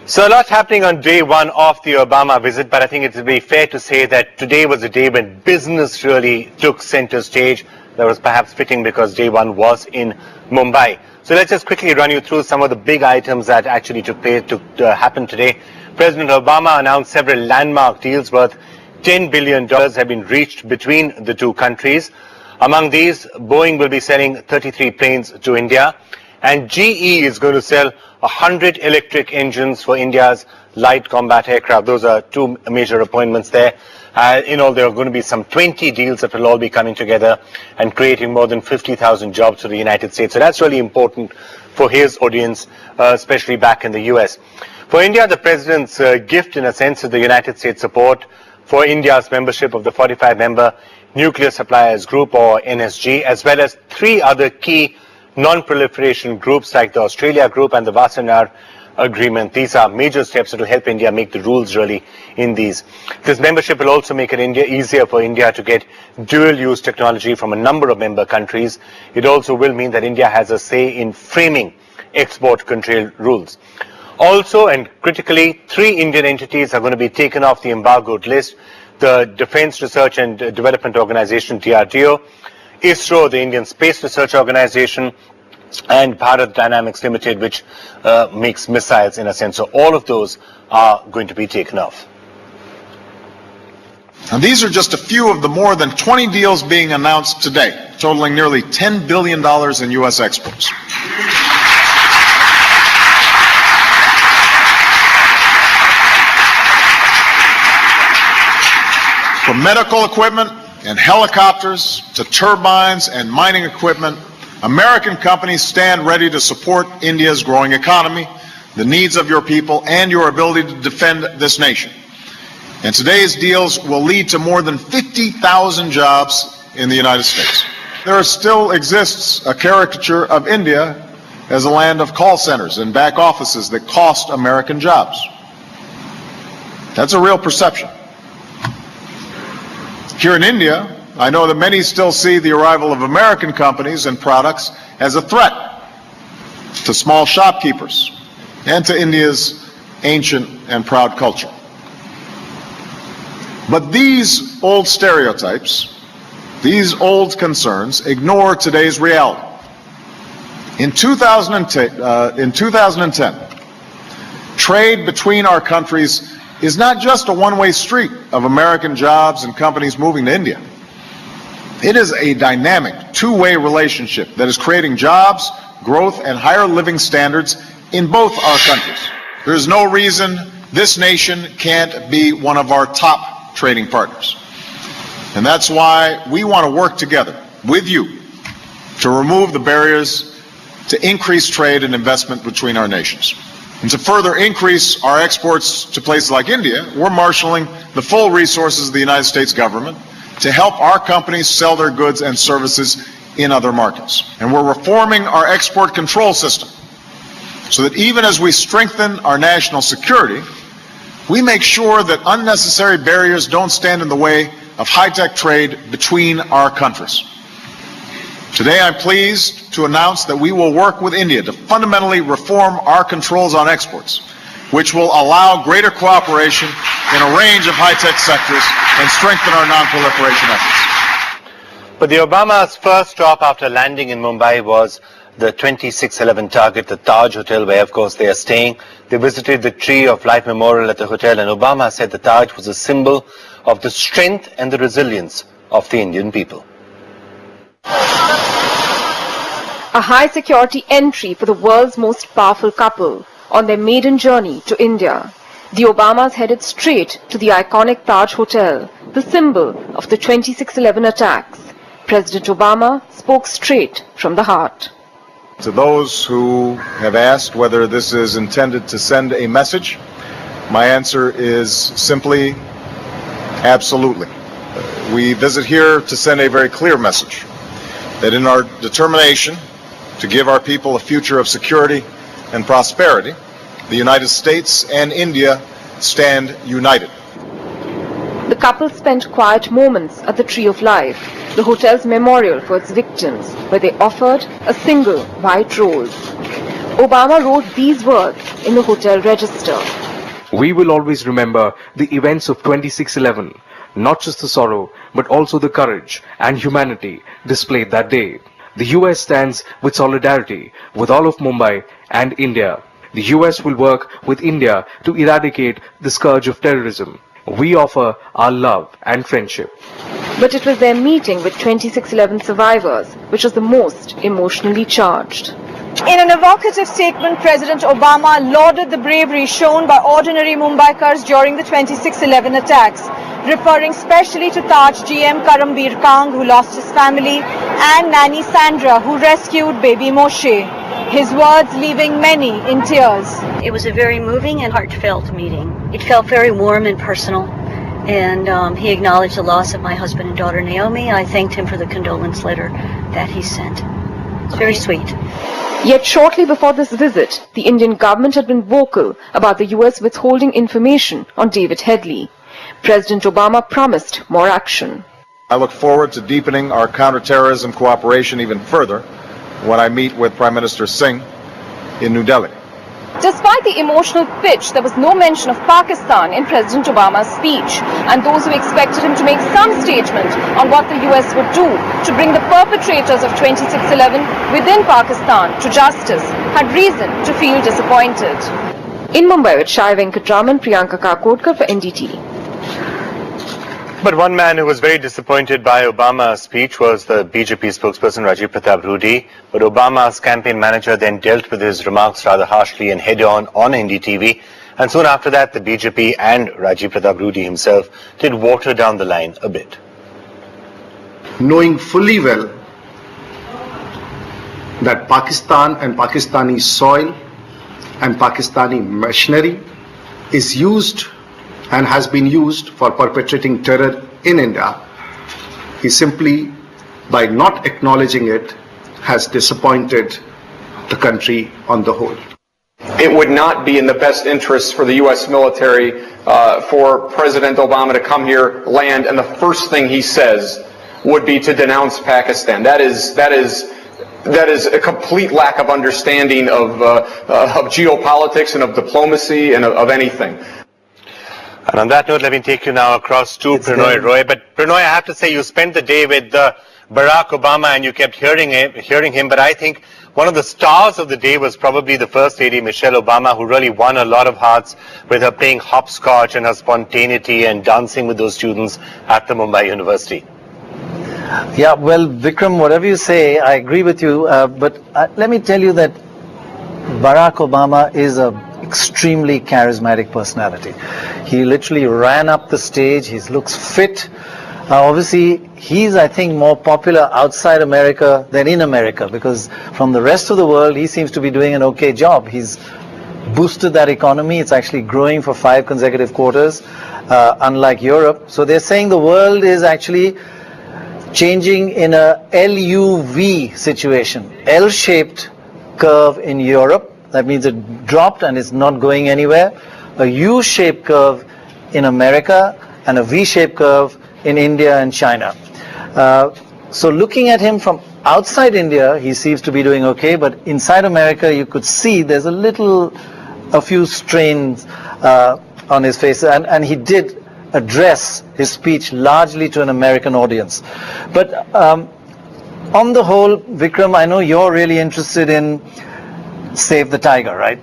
So a lot happening on day one of the Obama visit, but I think it's very fair to say that today was a day when business really took center stage. That was perhaps fitting because day one was in Mumbai. So let's just quickly run you through some of the big items that actually took place to happen today. President Obama announced several landmark deals worth $10 billion have been reached between the two countries. Among these, Boeing will be selling 33 planes to India, and GE is going to sell 100 electric engines for India's light combat aircraft. Those are two major appointments there. In all, there are going to be some 20 deals that will all be coming together and creating more than 50,000 jobs for the United States. So that's really important for his audience, especially back in the US. For India, the president's gift, in a sense, is the United States support for India's membership of the 45-member Nuclear Suppliers Group, or NSG, as well as three other key non-proliferation groups like the Australia Group and the Wassenaar Agreement. These are major steps that will help India make the rules really in these. This membership will also make it easier for India to get dual-use technology from a number of member countries. It also will mean that India has a say in framing export control rules. Also, and critically, 3 Indian entities are going to be taken off the embargoed list: the Defense Research and Development Organization, DRDO, ISRO, the Indian Space Research Organization, and Bharat Dynamics Limited, which makes missiles in a sense. So all of those are going to be taken off. And these are just a few of the more than 20 deals being announced today, totaling nearly $10 billion in U.S. exports. From medical equipment and helicopters to turbines and mining equipment, American companies stand ready to support India's growing economy, the needs of your people, and your ability to defend this nation. And today's deals will lead to more than 50,000 jobs in the United States. There still exists a caricature of India as a land of call centers and back offices that cost American jobs. That's a real perception. Here in India, I know that many still see the arrival of American companies and products as a threat to small shopkeepers and to India's ancient and proud culture. But these old stereotypes, these old concerns, ignore today's reality. In 2010, trade between our countries is not just a one-way street of American jobs and companies moving to India. It is a dynamic, two-way relationship that is creating jobs, growth, and higher living standards in both our countries. There is no reason this nation can't be one of our top trading partners. And that's why we want to work together with you to remove the barriers to increase trade and investment between our nations. And to further increase our exports to places like India, we're marshaling the full resources of the United States government to help our companies sell their goods and services in other markets. And we're reforming our export control system so that even as we strengthen our national security, we make sure that unnecessary barriers don't stand in the way of high-tech trade between our countries. Today, I'm pleased to announce that we will work with India to fundamentally reform our controls on exports, which will allow greater cooperation in a range of high-tech sectors and strengthen our non-proliferation efforts. But the Obama's first stop after landing in Mumbai was the 2611 Target, the Taj Hotel, where, of course, they are staying. They visited the Tree of Life Memorial at the hotel, and Obama said the Taj was a symbol of the strength and the resilience of the Indian people. A high-security entry for the world's most powerful couple on their maiden journey to India. The Obamas headed straight to the iconic Taj Hotel, the symbol of the 2611 attacks. President Obama spoke straight from the heart. To those who have asked whether this is intended to send a message, my answer is simply, absolutely. We visit here to send a very clear message that in our determination to give our people a future of security and prosperity, the United States and India stand united. The couple spent quiet moments at the Tree of Life, the hotel's memorial for its victims, where they offered a single white rose. Obama wrote these words in the hotel register. We will always remember the events of 26/11, not just the sorrow, but also the courage and humanity displayed that day. The US stands with solidarity with all of Mumbai and India. The US will work with India to eradicate the scourge of terrorism. We offer our love and friendship. But it was their meeting with 26/11 survivors which was the most emotionally charged. In an evocative statement, President Obama lauded the bravery shown by ordinary Mumbaikars during the 26/11 attacks, referring specially to Taj GM Karambir Kang, who lost his family, and Nanny Sandra, who rescued baby Moshe. His words leaving many in tears. It was a very moving and heartfelt meeting. It felt very warm and personal, and he acknowledged the loss of my husband and daughter Naomi. I thanked him for the condolence letter that he sent. It's very sweet. Yet shortly before this visit, the Indian government had been vocal about the US withholding information on David Headley. President Obama promised more action. I look forward to deepening our counterterrorism cooperation even further when I meet with Prime Minister Singh in New Delhi. Despite the emotional pitch, there was no mention of Pakistan in President Obama's speech, and those who expected him to make some statement on what the US would do to bring the perpetrators of 26/11 within Pakistan to justice had reason to feel disappointed. In Mumbai with Shai Venkatraman, Priyanka Kakodkar for NDTV. But one man who was very disappointed by Obama's speech was the BJP spokesperson Rajiv Pratap Rudy. But Obama's campaign manager then dealt with his remarks rather harshly and head-on NDTV. And soon after that, the BJP and Rajiv Pratap Rudy himself did water down the line a bit. Knowing fully well that Pakistan and Pakistani soil and Pakistani machinery is used and has been used for perpetrating terror in India, he simply, by not acknowledging it, has disappointed the country on the whole. It would not be in the best interest for the U.S. military for President Obama to come here, land, and the first thing he says would be to denounce Pakistan. That is a complete lack of understanding of geopolitics and of diplomacy and of anything. And on that note, let me take you now across to Pranoy Roy. But Pranoy, I have to say, you spent the day with Barack Obama and you kept hearing him. But I think one of the stars of the day was probably the First Lady, Michelle Obama, who really won a lot of hearts with her playing hopscotch and her spontaneity and dancing with those students at the Mumbai University. Yeah, well, Vikram, whatever you say, I agree with you. But let me tell you that Barack Obama is an extremely charismatic personality. He literally ran up the stage. He looks fit. Obviously, he's, I think, more popular outside America than in America, because from the rest of the world, he seems to be doing an okay job. He's boosted that economy. It's actually growing for 5 consecutive quarters, unlike Europe. So they're saying the world is actually changing in a LUV situation, L-shaped curve in Europe. That means it dropped and it's not going anywhere. A U-shaped curve in America and a V-shaped curve in India and China. So looking at him from outside India, he seems to be doing okay, but inside America you could see there's a few strains on his face, and he did address his speech largely to an American audience. But on the whole, Vikram, I know you're really interested in Save the Tiger, right?